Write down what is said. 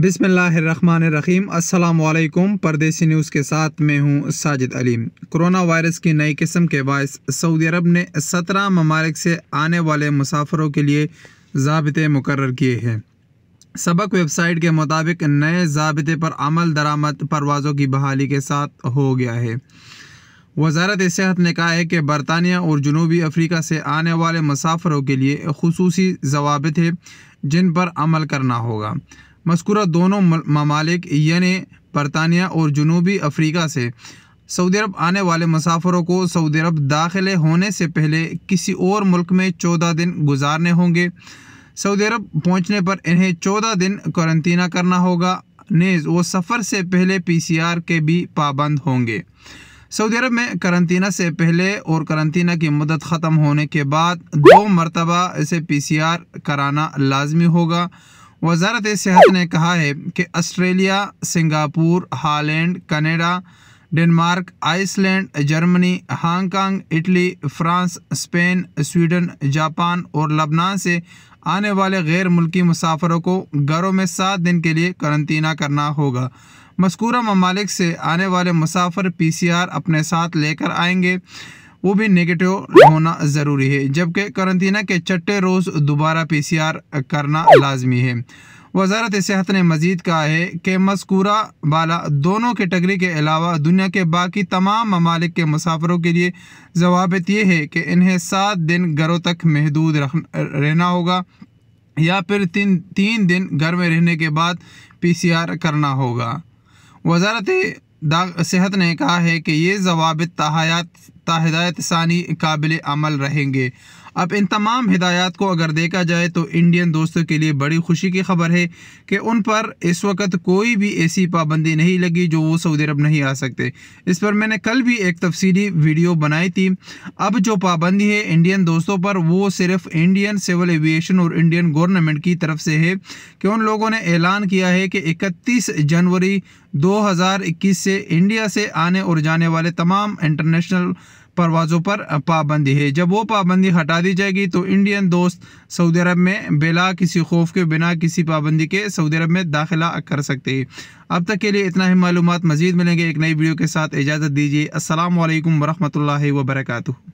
बिस्मिल्लाहिर्रहमानिर्रहीम। अस्सलाम वालेकुम। परदेसी न्यूज़ के साथ मैं हूं साजिद अली। कोरोना वायरस की नई किस्म के बायस सऊदी अरब ने 17 ममालिक से आने वाले मुसाफिरों के लिए ज़ाबिते मुकर्रर किए हैं। सबक वेबसाइट के मुताबिक नए ज़ाबिते पर अमल दरामद परवाज़ों की बहाली के साथ हो गया है। वज़ारत सेहत ने कहा है कि बरतानिया और जनूबी अफ्रीका से आने वाले मुसाफिरों के लिए खुसूसी ज़वाबित है जिन पर अमल करना होगा। मज़कूरा दोनों ममालिक यानी बरतानिया और जनूबी अफ्रीका से सऊदी अरब आने वाले मुसाफिरों को सऊदी अरब दाखिले होने से पहले किसी और मुल्क में 14 दिन गुजारने होंगे। सऊदी अरब पहुँचने पर इन्हें 14 दिन क्वारंटीना करना होगा। नेज़ वो सफ़र से पहले PCR के भी पाबंद होंगे। सऊदी अरब में क्वारंटीना से पहले और क्वारंटीना की मुद्दत ख़त्म होने के बाद 2 मरतबा इसे PCR कराना लाजमी होगा। वज़ारत सेहत ने कहा है कि Australia, Singapore, Holland, Canada, Denmark, Iceland, Germany, Hong Kong, Italy, France, Spain, Sweden, Japan और लबनान से आने वाले गैर मुल्की मुसाफिरों को घरों में 7 दिन के लिए क्वारंटीना करना होगा। मज़कूरा ममालिक से आने वाले मुसाफिर PCR अपने साथ लेकर आएंगे, वो भी नेगेटिव होना ज़रूरी है, जबकि क्वारंटीना के छठे रोज़ दोबारा PCR करना लाजमी है। वज़ारत सेहत ने मज़ीद कहा है कि मज़कूरा बाला दोनों कैटेगरी के अलावा दुनिया के बाकी तमाम ममालिक के मुसाफिरों के लिए ज़वाबित ये है कि इन्हें 7 दिन घरों तक महदूद रहना होगा या फिर तीन दिन घर में रहने के बाद PCR करना होगा। वज़ारत सेहत ने कहा है कि ये ज़वाबित हिदायत सानी काबिल अमल रहेंगे। अब इन तमाम हिदायत को अगर देखा जाए तो इंडियन दोस्तों के लिए बड़ी खुशी की खबर है कि उन पर इस वक्त कोई भी ऐसी पाबंदी नहीं लगी जो वो सऊदी अरब नहीं आ सकते। इस पर मैंने कल भी एक तफसीली वीडियो बनाई थी। अब जो पाबंदी है इंडियन दोस्तों पर वो सिर्फ इंडियन सिविल एविएशन और इंडियन गवर्नमेंट की तरफ से है कि उन लोगों ने ऐलान किया है कि 31 जनवरी 2021 से इंडिया से आने और जाने वाले तमाम इंटरनेशनल परवाज़ों पर पाबंदी है। जब वो पाबंदी हटा दी जाएगी तो इंडियन दोस्त सऊदी अरब में बिला किसी खौफ के, बिना किसी पाबंदी के सऊदी अरब में दाखिला कर सकते हैं। अब तक के लिए इतना ही। मालूमात मज़ीद मिलेंगे एक नई वीडियो के साथ। इजाज़त दीजिए। अस्सलाम वालेकुम वरहमतुल्लाहि वबरकातुहू।